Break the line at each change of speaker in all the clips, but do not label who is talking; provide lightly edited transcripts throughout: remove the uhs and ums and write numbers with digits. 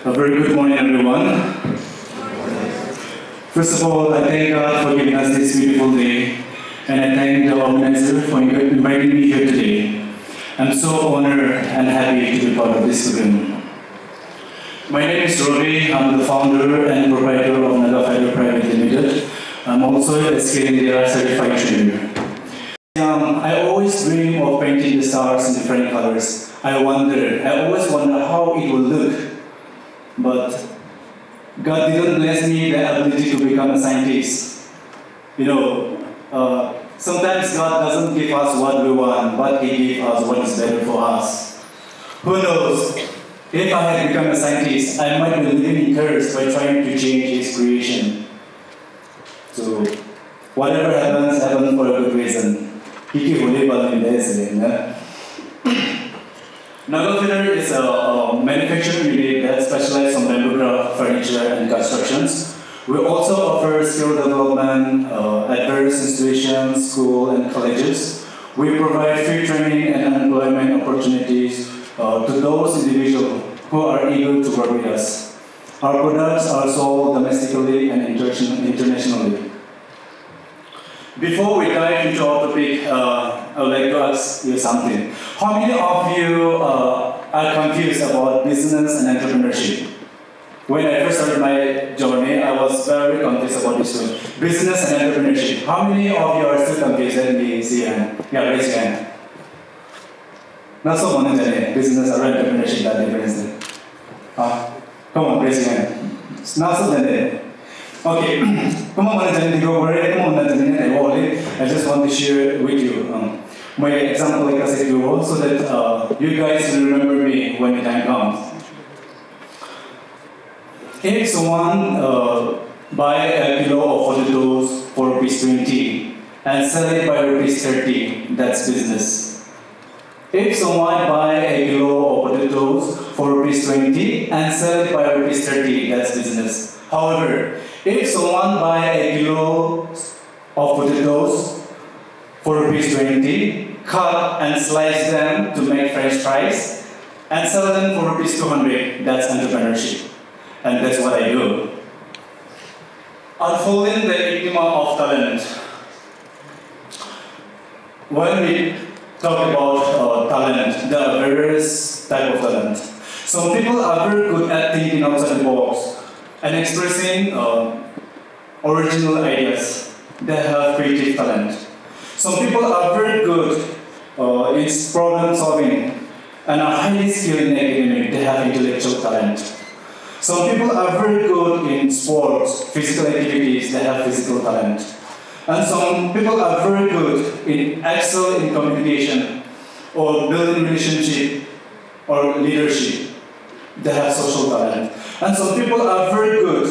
A very good morning, everyone. First of all, I thank God for giving us this beautiful day, and I thank the organizer for inviting me here today. I'm so honored and happy to be part of this program. My name is Rovi. I'm the founder and proprietor of Naga Fiber Private Limited. I'm also a Scale India certified trainer. I always dream of painting the stars in different colors. I always wonder how it will look. But God didn't bless me the ability to become a scientist. Sometimes God doesn't give us what we want, but He gives us what is better for us. Who knows? If I had become a scientist, I might be living in curse by trying to change His creation. So, whatever happens, happens for a good reason. Naga is a manufacturing unit that specializes on bamboo craft, furniture, and constructions. We also offer skill development at various institutions, schools, and colleges. We provide free training and employment opportunities to those individuals who are eager to work with us. Our products are sold domestically and internationally. Before we dive into our topic, I would like to ask you something. How many of you are confused about business and entrepreneurship? When I first started my journey, I was very confused about this one. Business and entrepreneurship. How many of you are still confused? Let me see your hand. Yeah, raise your hand. Not so much, business or entrepreneurship, that difference. Come on, raise your hand. It's not so bad. Okay, come on, I just want to share with you my example, like I said, so that you guys will remember me when the time comes. If someone buy a kilo of potatoes for ₹20 and sell it by ₹30, that's business. If someone buy a kilo of potatoes for ₹20 and sell it by ₹30, that's business. However, if someone buy a kilo of potatoes for ₹20, cut and slice them to make French fries, and sell them for ₹200, that's entrepreneurship. And that's what I do. Unfolding the enigma of talent. When we talk about talent, there are various types of talent. Some people are very good at thinking outside the box and expressing original ideas. They have creative talent. Some people are very good in problem solving and are highly skilled in academic. They have intellectual talent. Some people are very good in sports, physical activities. They have physical talent. And some people are very good in excel in communication or building relationship or leadership. They have social talent. And some people are very good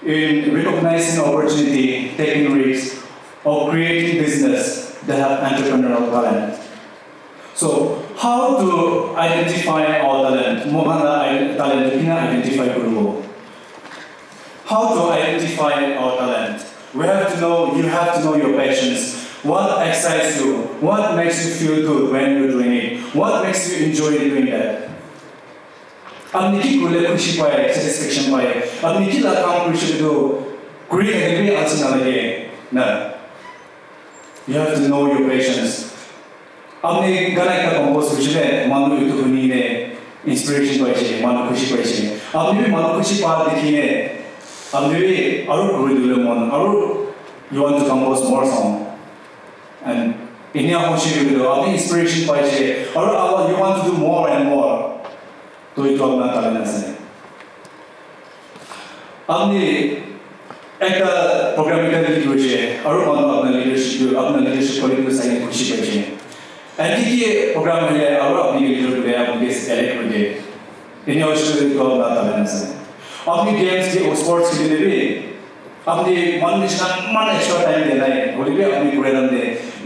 in recognizing opportunity, taking risks, or creating business. They have entrepreneurial talent. So, how to identify our talent? How to identify our talent? You have to know your passions. What excites you? What makes you feel good when you're doing it? What makes you enjoy doing that? Apni ki kule khushi paye, satisfaction paye. Apni ki la kaam khushi do, kuri kagri achi na lage. No. You have to know your passions. Apni gana ka compose khushi le, manu itu huni ne inspiration paye, manu khushi paye. Apni manu khushi pa dekhi ne, apni aru kuri dule mon, aru you want to compose more song. And in your khushi do, apni inspiration paye, aru you want to do more and more. तो ये तो अपना talent है। आपने एक programming का लिखी हुई है, और अपना leadership क्वालिटी साइड खुशी कर रही है। ऐसी ये प्रोग्राम है, और अपनी leader को आप उनके select कर दे। इन्हें उसको तो अपना talent है। आपने games के sports के लिए भी आपने मन extra time देना है, वो भी अपनी पूरे दे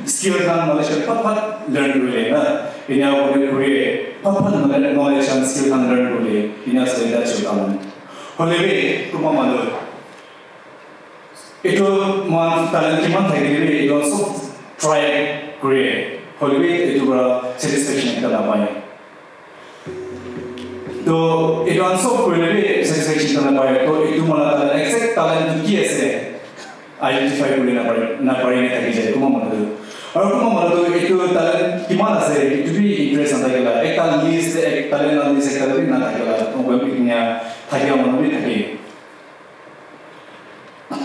skill का knowledge का पत learn कर लेना। इन्हें आप उन्हें पूरे knowledge and skill can learn today. That's your talent. However, to mama, it will talent it also try create. However, it will satisfaction तो itu ansop kulele satisfaction tana pai to itu mala tala exact talent ki ase identify kulena pai na pai ne thaki jai kuma mala tu aru kuma mala tu itu talent kiman ase itu bi interest anta kala ek tal list ek talent na list ek talent na thakala to webnya thakya mala bi thaki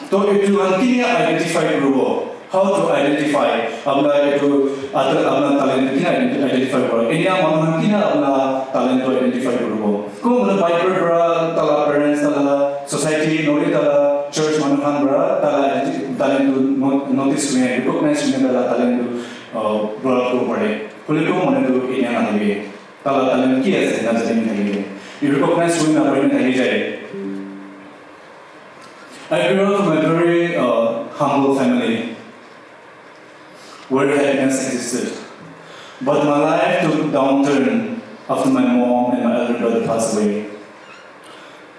to itu antinya identify kurubo how to identify apna itu apna talent kina identify kora enia man kina apna talent to identify kurubo ko mana biker bra tala parents tala society nori tala church man khan bra tala talent to notice me recognize me tala talent to bra ko pare kole ko mana to enia na dibe tala talent ki ase na jani thake you recognize me na pare thake jai I grew up in a very humble family where happiness existed. But my life took a downturn after my mom and my elder brother passed away.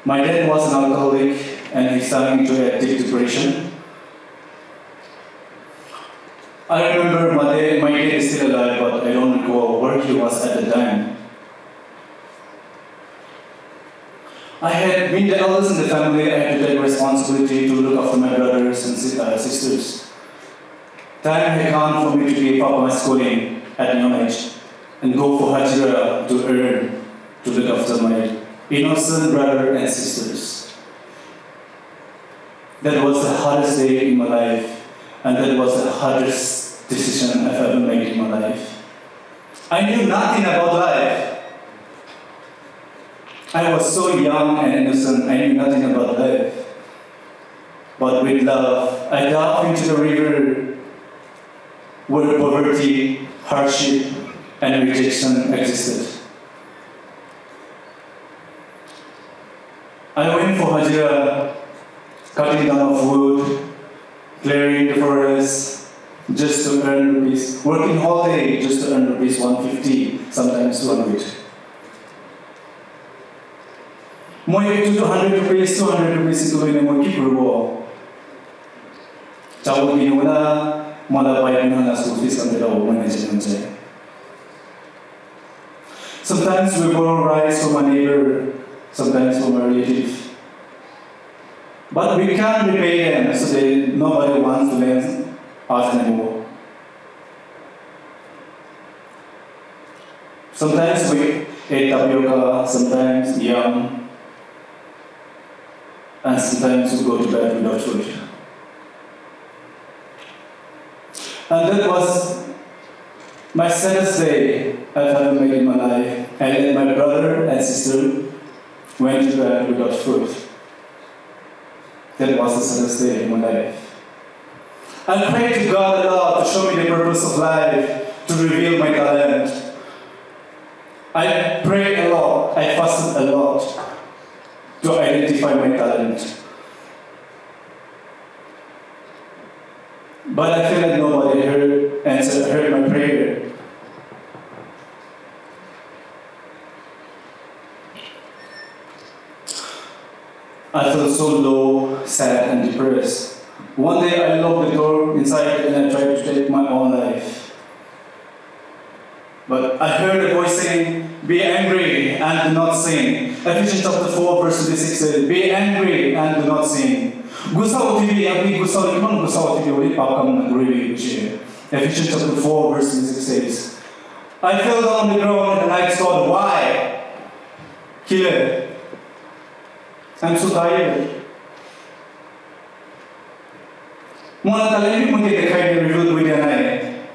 My dad was an alcoholic and he sank into a deep depression. I remember my dad is still alive, but I don't recall where he was at the time. I had been the eldest in the family. I had to take responsibility to look after my brothers and sisters. Time had come for me to give up my schooling at a young age and go for Hajira to earn to look after my innocent brother and sisters. That was the hardest day in my life, and that was the hardest decision I've ever made in my life. I knew nothing about life. I was so young and innocent, I knew nothing about life. But with love, I dived into the river where poverty, hardship, and rejection existed. I went for Hajira, cutting down wood, clearing the forest, just to earn rupees, working all day just to earn rupees 150, sometimes 200. Moi 200 rupees, 200 rupees itu ini moi kipurubo. Jauh ini mana malah bayar mana school fees kan tidak mana jenis. Sometimes we borrow rice from a neighbor, sometimes from a relative. But we can't repay them, so nobody wants to lend us anymore. Sometimes we eat tapioca, sometimes yam, and sometimes we go to bed without food. And that was my saddest day I've ever made in my life. And then my brother and sister went to bed without food. That was the saddest day in my life. I prayed to God a lot to show me the purpose of life, to reveal my talent. I prayed a lot, I fasted a lot to identify my talent. But I feel like nobody heard my prayer. I felt so low, sad, and depressed. One day I locked the door inside and I tried to take my own life. But I heard a voice saying, "Be angry and do not sin." Ephesians chapter 4 verse 26 says, "Be angry and do not sin." Gusa uti abhi gusa kimon gusa uti ori papam naguri biche. Ephesians chapter 4 verse 26 says, I fell down on the ground and I thought, why? Killer. I'm so tired. Mona talent mo ke dekhai de review to dia nai.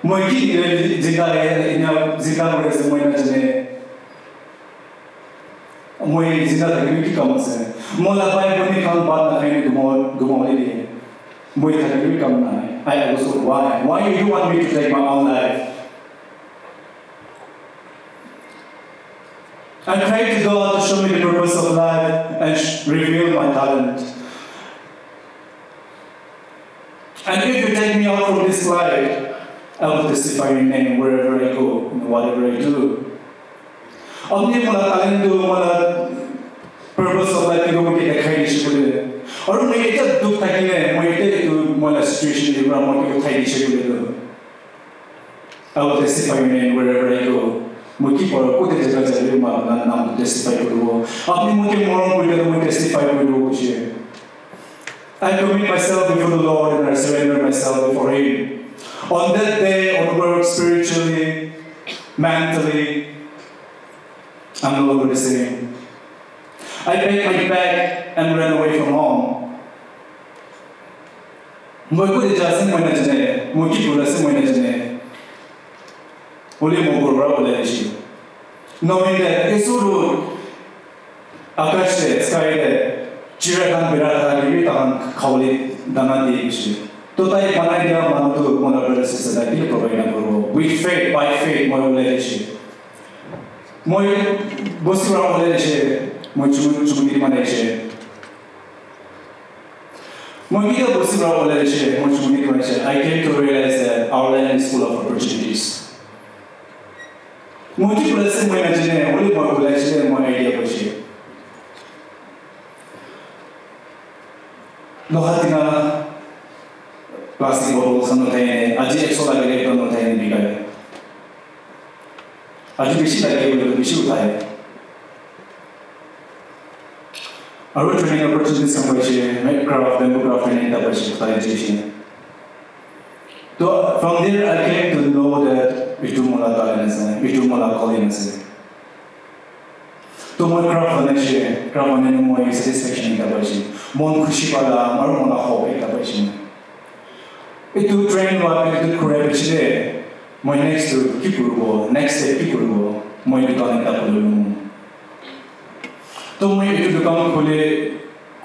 Moi ki jinda bore se moi na jane. Moi jinda thakri ki kam ase. Mola pai pani kan baat na khaine gumaw le. Moi thakri kam na. I was so why? Why you want me to take my own life? I prayed to God to show me the purpose of life and reveal my talent. And if you take me out from this life, I will testify your name wherever I go and whatever I do. Only mula talent do mula purpose of life ko mungkin dekhai di shukule. Or मैं इतना दुख था कि मैं इतना मौला situation के बारे में उठाई नहीं सकूँ I will testify your name wherever I go. मुझे पर को ते जगह चले मार नाम testify करो अपने मुझे मोरम को इधर मुझे testify करो कुछ I commit myself before the Lord and I surrender myself before Him. On that day, on work spiritually, mentally, I'm no longer the same. I packed my bag and ran away from home. Moi ko jasin moi na jane, moi ki bola se moi na jane. Ole mo gorra bola shi. Knowing that esuru akash de sky de Chirakan Birata Livitan Kauli Danadi issue. Totai Panadia Mandu Monabella Society provide Guru. We faith by faith, my relationship. Moi Bosura relationship, Mochu Malaysia. Mogira Bosura relationship, Mochu Malaysia. I came to realize that our land is full of opportunities. Mochi blessing my engineer, only my relationship and my idea of shape. Lohatina plastic bottles and nothing, Aji exola grade on nothing bigger. Aji Bishi like able to be shoot high. I would training opportunities some way, make craft, bamboo craft, and interpretation. So from there, I came to know that Vitumula talents, Vitumula colliness. To more craft than a share, craft on any more satisfaction in capacity. Mon Kushipala, Marmona Hope in capacity. It to train what it to correct my next to Kipuru, next day Kipuru, my becoming Tapulu. To me to become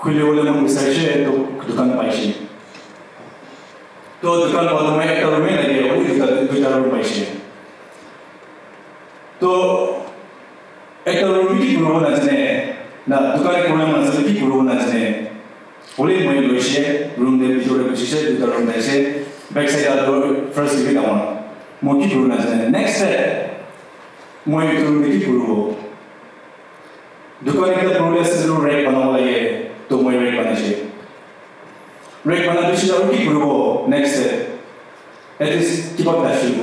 Kuleolam research to become Paishi. To become Palomay Tarumena, with our Paishi. To Ekarumiti Guru Nazane, na Dukari Kuram Nazaki Guru Nazane. Only my Lucia, room the Victoria Position, the room they say, backside of the first division one. Moki Guru Nazane. Next step, Moy to Miki Guru. Dukari the progress is to rake Panaway to Moy Rake Panashi. Rake Panashi Oki Guru, next step. At least keep up that shit.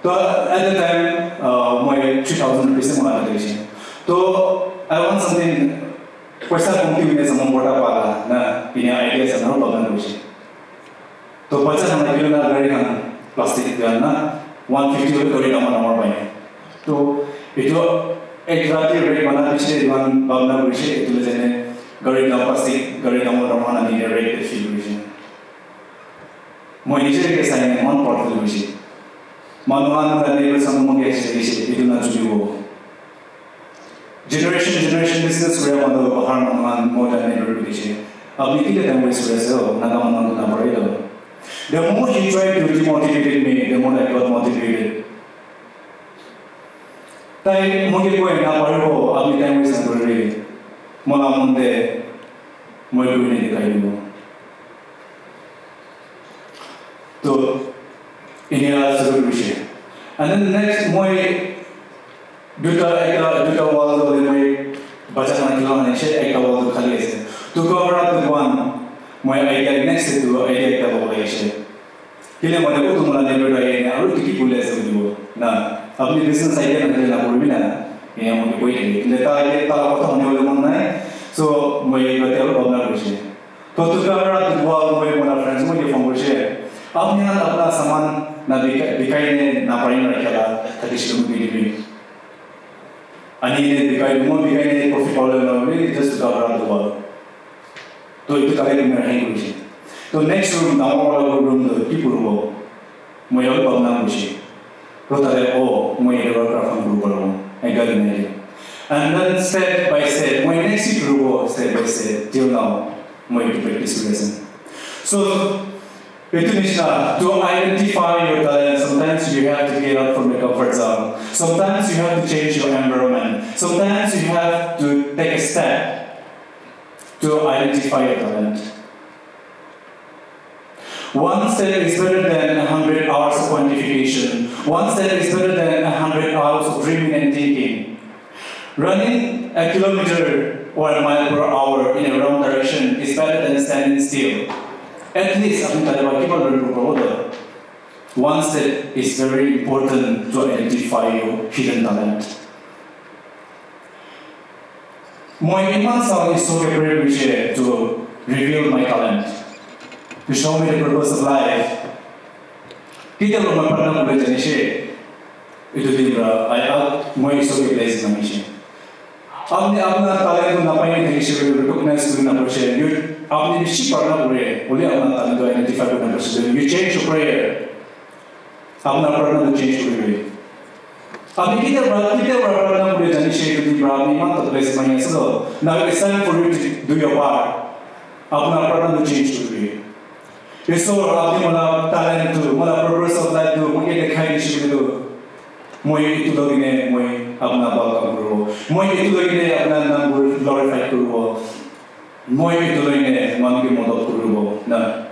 So at the time, my 3,000 rupees monetization. So I want something. Paisa company sama bota pala na punya idea sama bagan rusi. To paisa sama kilo na gari kan plastik kan na 150 gari nama banyak. To itu exactly rate mana bisa dengan bagan rusi itu lezen gari nama plastik gari nama na ni rate feel rusi. Mau ini je kesannya mon portal rusi. Manuan na neighbor sama mau kasi itu na juga. Generation business where one of the harm more than ever religion. I'll be the time with Brazil, Nagaman Navarro. The more he tried to demotivate me, the more I got motivated. Tai Mogipo and Navarro, I'll be time with Sangre, Molamonde, Moyuni Kaibu. To India Solution. And then the next Moy. Duta wall of the way, Bajan and Eka wall of Kalese. To cover up the one, my idea next to idea of Operation. Kilamana Utumala never I would keep less of you. Now, of the business idea and the Laburina, in the waiting. The target on your night, so my hotel of Narushi. To cover up the wall of my friends, when you from Rocher. Amina Abla Saman, Nabika, Naparina Kala, traditional be. And he became more became profitable just to cover up the wall. So it took a language. So next room, now all room the people who my old language. Rotary oh, my aircraft from group I got an idea. And then step by step, my next group step by step till now, my to practice lesson. So to identify your talent, sometimes you have to get out from your comfort zone. Sometimes you have to change your environment. Sometimes you have to take a step to identify your talent. One step is better than 100 hours of quantification. One step is better than 100 hours of dreaming and thinking. Running a kilometer or a mile per hour in a wrong direction is better than standing still. At least, I think that people learn to one step is very important to identify your hidden talent. My iman song is so great to reveal my talent, to show me the purpose of life. Kita belum pernah belajar ini, itu dia. Moi so place na mission. आपने अपना talent को नापाने के लिए recognize करना पड़ेगा. You आपने निश्चित पढ़ना पड़ेगा. बोले अपना talent को identify करना पड़ेगा. You change your prayer. अपना पढ़ना तो change करेंगे. आपने kita पढ़ना पड़ेगा जाने से itu dia. आपने इमान तो place मायने से तो. Now it's time for you to do your part. अपना पढ़ना तो change करेंगे. So आपने मला talent tu, मला purpose of life tu, मुझे दिखाई निश्चित itu. Moi itu lagi ni, moi अपना बाल करूँ, moi itu lagi ni अपना नाम glorify करूँ, moi itu lagi ni मन के मदद करूँ, ना.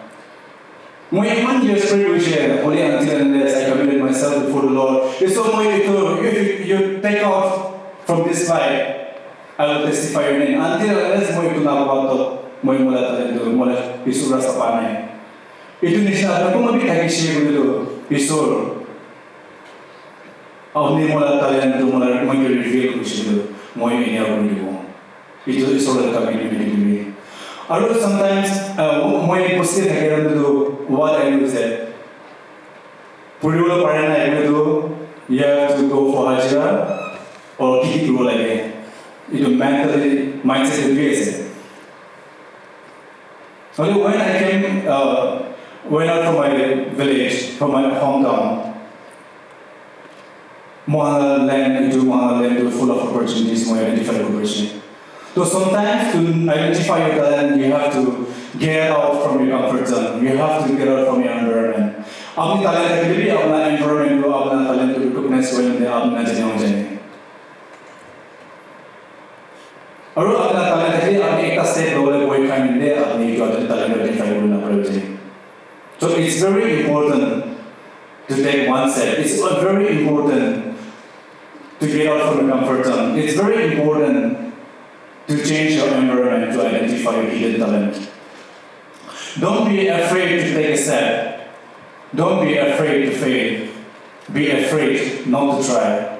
Moi iman years previous year, only until unless I committed myself before the Lord. So moi itu, if you take off from this life, I will testify your name. Until unless moi itu nak buat tu, moi mula tertentu, mula pisau rasa panai. Itu niscaya aku mesti kaki sih begitu, pisau. आपने मोला talent तो मोला मैं reveal कुछ नहीं मैं ini aku ni boh itu soal kami ni और sometimes मैं poster है तो what I do is पुरीवाला पढ़ना है तो you have to go for hajra और किसी को लगे itu mentally mindset itu biasa. So when I came went out from my village, from my hometown. Mohana land into full of opportunities, more identify opportunity. So sometimes to identify your talent, you have to get out from your comfort zone. You have to get out from your environment. अपनी talent के लिए भी अपना environment को अपना talent को recognize करने अपना जाने और अपना talent के लिए अपने एक step लेवल कोई काम नहीं है अपनी जो talent identify करना पड़ेगा. So it's very important to take one step. It's very important to get out from the comfort zone. It's very important to change your environment to identify your hidden talent. Don't be afraid to take a step. Don't be afraid to fail. Be afraid not to try.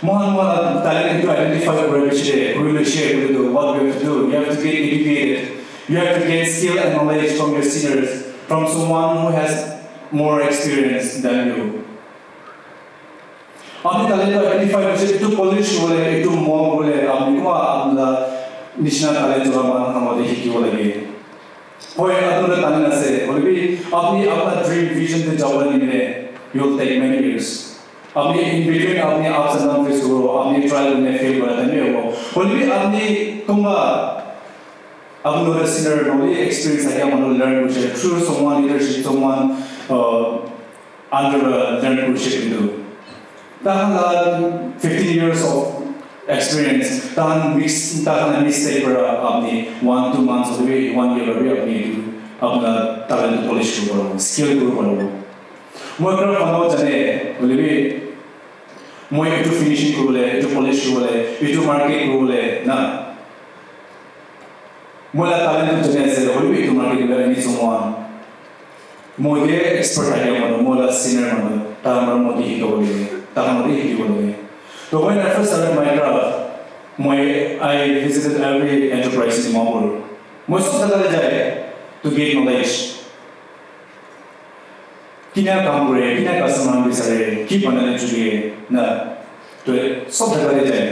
Mohana talent to identify where we will share with what we have to do. You have to get educated. You have to get skill and knowledge from your seniors, from someone who has more experience than you. आपने talent को identify करके इतु polish बोले इतु mock बोले आपने को आपला national talent जो हमारे हिकी बोले ये कोई अदुरा talent ऐसे बोले भी आपने अपना dream vision पे जाओ नहीं मिले you'll take many years आपने in between आपने ups and downs face करो आपने try करने fail करते नहीं हो बोले भी आपने कुम्बा आपने उधर senior knowledge experience है क्या मानो learn कुछ है through someone leadership someone under learn कुछ है तो ताहन 15 years of experience ताहन mistake पर आपने 1-2 months or 1 year पर आपने अपना talent polish करो skill करो मैं कर फनो जाने बोले भी मैं इतु finishing करो ले इतु polish करो ले इतु market करो ले ना मैं talent जाने से बोले भी इतु market करो नहीं someone मैं expert है क्या मानो मैं senior मानो ताहन मोटी ही करो ले So when I first started my craft, I visited every enterprise in Mumbai. Most of the time to gain knowledge. Kina काम करे, kina customer बिसरे, की बनाने चाहिए, ना तो सब जगह जाए.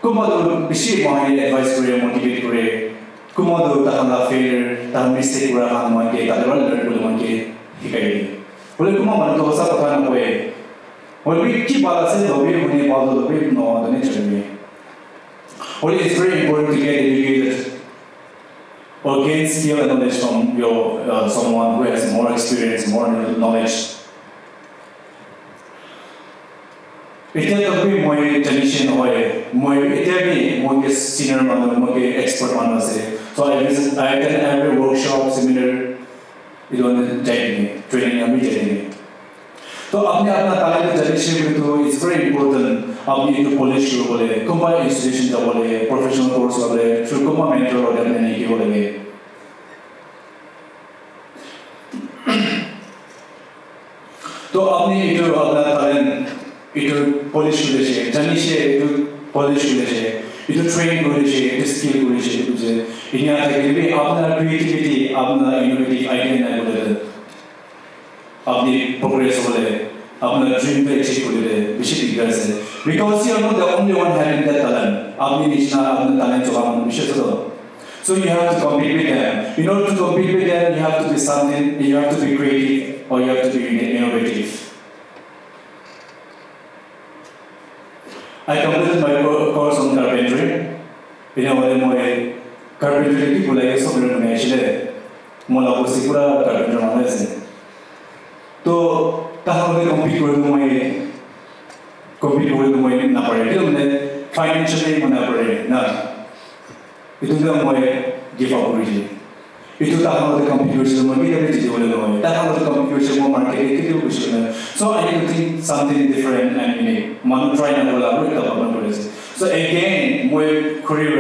कुमार बिशी माहिर advice करे, motivate करे. कुमार ताहना failure, ताहन mistake करे हान मांगे, ताहन learn करे मांगे, हिकाई. बोले कुमार मन तो बसा पता ना कोई. और भी की बात से लोगे उन्हें बात लोगे नो आदमी चाहिए और it's very important to get educated or gain skill and knowledge from your someone who has more experience, more knowledge. इतना तो भी मोई generation होए मोई इतना भी मोई senior मानो मोई expert मानो से so I attend every workshop seminar इधर जाएंगे training अभी जाएंगे तो अपने अपना talent को जाने से भी तो it's very important अपने इतु polish करो बोले कुम्बा institution जा बोले professional course बोले फिर कुम्बा mentor बोले अपने नहीं की बोले तो अपनी इटो अपना टैलेंट इटो पॉलिश कर लेशे जानी शे इटो पॉलिश कर लेशे इटो ट्रेन कर लेशे इटो स्किल कर लेशे इटो जे इन्हें आते के लिए अपना क्रिएटिविटी अपना इनोवेटिव आइडिया ना बोले अपनी प्रोग्रेस बोले अपना ड्रीम पे अचीव कर ले विशेष दिग्गज है because you are not the only one having that talent अपनी निचना अपना talent जो हम विशेष तो so you have to compete with them in order to compete with them you have to be something you have to be creative or you have to be innovative. I completed my course on carpentry ini awalnya mulai carpentry itu mulai sebelum mengajar mulai aku sih pura carpentry mana sih तो ताहले compete করে মই না পারে এটা মানে financially মনে পড়ে না itu না মই গিভ আপ করেছি itu তাহলে compete করছিল মই কি হবে যে বলে মই তাহলে compete করছিল মই মার্কেটে কি দিব বুঝছ না so I need to think something different and unique man try না বলা আমি এটা ভাবনা করেছি so again মই career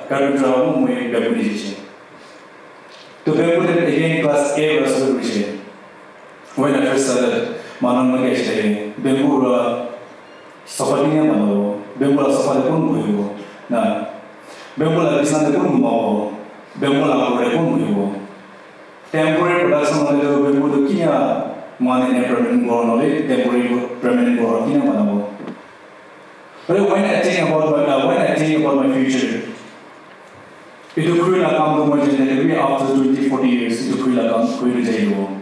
কার্যক্রম মই ব্যবহার করেছি তো ব্যবহার again class A was করেছি when I first started manon mag-estate bembura safarinya mano bembura safari pun buigo na bembura bisnan pun mau bembura kore pun buigo temporary production mane bembura kinya mane ne permanent grow nole temporary permanent grow kinya mano but when I think about my future itu kuila kam do mo jene after 20-40 years itu kuila kam kuila jaigo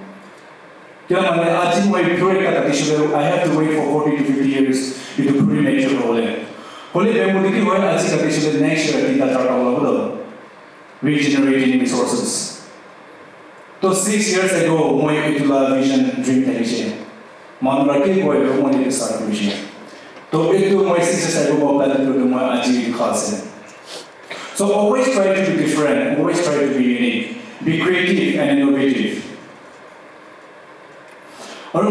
क्या माने आज ही मैं pure का तकिशले I have to wait for 40 to 50 years itu puri nature होले होले बेमुदी की होए आज ही तकिशले next year तीन चार होगा बोलो regenerating resources तो 6 years ago मैं itu la vision dream तकिशे मान रखे कोई लोग मुझे के साथ विषय तो itu मैं 6 years ago मैं plan तो मैं आज ही खास है so always try to be different always try to be unique be creative and innovative और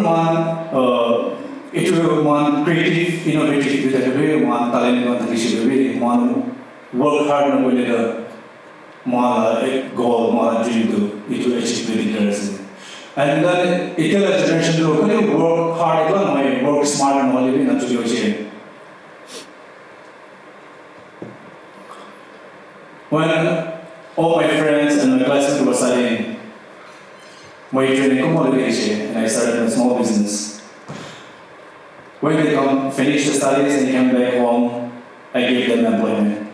itu creative innovative itu juga talent itu tadi juga work hard na boleh dah goal dream itu achieve leaders and then itu lah generation tu kalau work hard itu work smart na boleh na juga macam when all my friends and my classmates were studying my training and I started a small business. When they finish the studies and came back home, I gave them employment.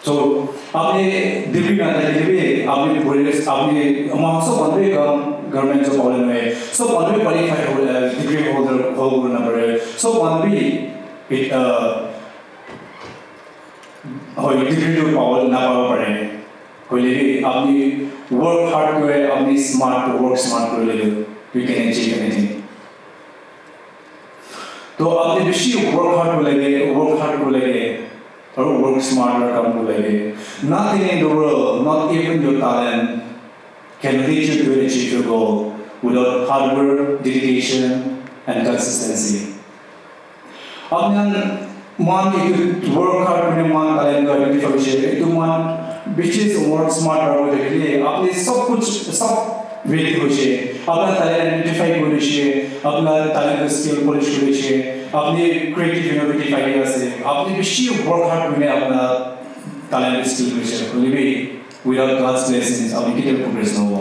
So, आपने degree में आता है आपने progress आपने among so one way government job वाले में so one way qualified degree holder number so one way it degree to power ना power पड़े कोई लेकिन आपने work hard करे अपनी smart to work smart करे ले you can achieve anything तो आपने बेशी work hard को लगे और work smart और काम को लगे nothing in the world not even your talent can lead you to achieve your goal without hard work dedication and consistency आपने मान itu work hard करने मान talent का identify किया itu मान which is work smart और के लिए आपने सब वेट होचे अपना talent identify होचे अपना talent skill polish होचे अपने creative innovative ideas से आपने बेशी work hard करने अपना talent skill होचे होले without God's blessings आपने कितना progress ना हो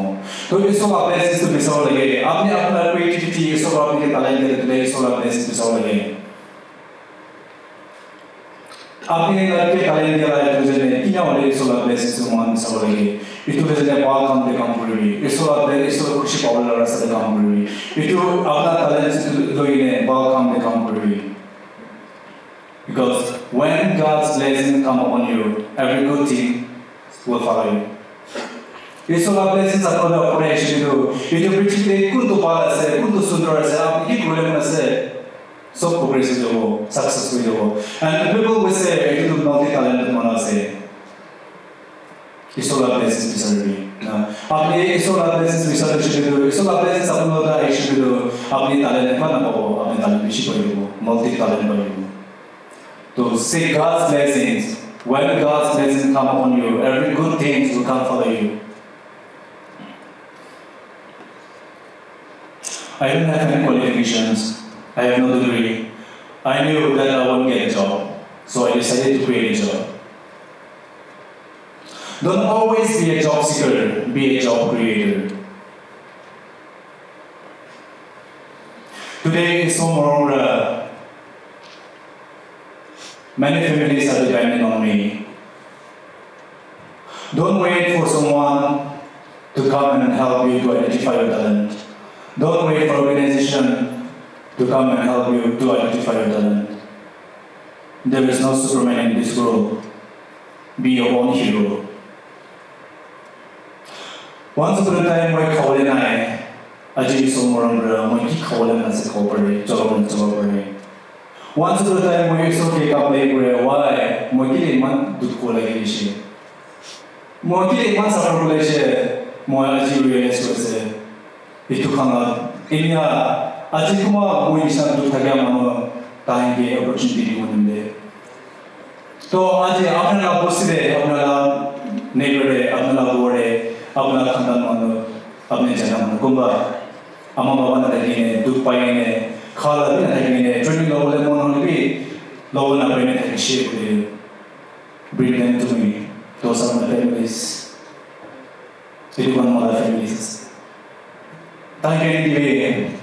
तो ये सब आप blessings तो मिस हो लगे आपने अपना creativity ये सब आपने talent के लिए सब आप blessings मिस हो लगे आपने लड़के talent दिया है तो जैसे इन्हें वाले सब blessings तो मान मिस हो लगे itu biasanya balkan de kampuri itu kursi power rasa de kampuri itu apna talent itu loine balkan de kampuri because when God's blessing come upon you every good thing will follow you itu la blessings apna operation itu prithvi kuntu pala se kuntu sundar se aap ki problem se सब progress हो successful हो and people will say itu multi talented mana se isola blessings bisarbi na apne isola blessings bisarbi isola blessings apno da issue do apni talent mana pabo apni talent bishi paibo multi talent paibo to say God's blessings when God's blessings come upon you every good things will come follow you I don't have any qualifications. I have no degree. I knew that I won't get a job, so I decided to create a job. Don't always be a job seeker, be a job creator. Today in Somorora, many families are depending on me. Don't wait for someone to come and help you to identify your talent. Don't wait for organization to come and help you to identify your talent. There is no Superman in this world. Be your own hero. Once upon a time, my Kaole and I, Ajay Somorora, my Kaole as a corporate, Jolon. Once upon a time, my Soke Kaple, why? My Kiliman do Kola. Mo kili man sa formulation mo aji realize ko se itu khana inya aji kuma mo isa du thagya mano tahi ge opportunity mo ninde to aji apna la bosire apna la neighbor apna la gore apna khandan mano apne jana mano kumba ama baba na dagine du pai ne khala bi na dagine training level le mon bi level na bene thak shape de bring them to me. Those are my families. 81 other families. Thank you.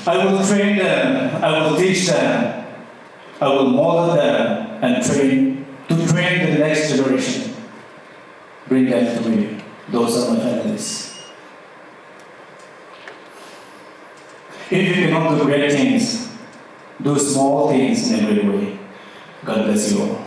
I will train them, I will teach them, I will model them and train the next generation. Bring them to me. Those are my families. If you cannot do great things, do small things in every way. God bless you all.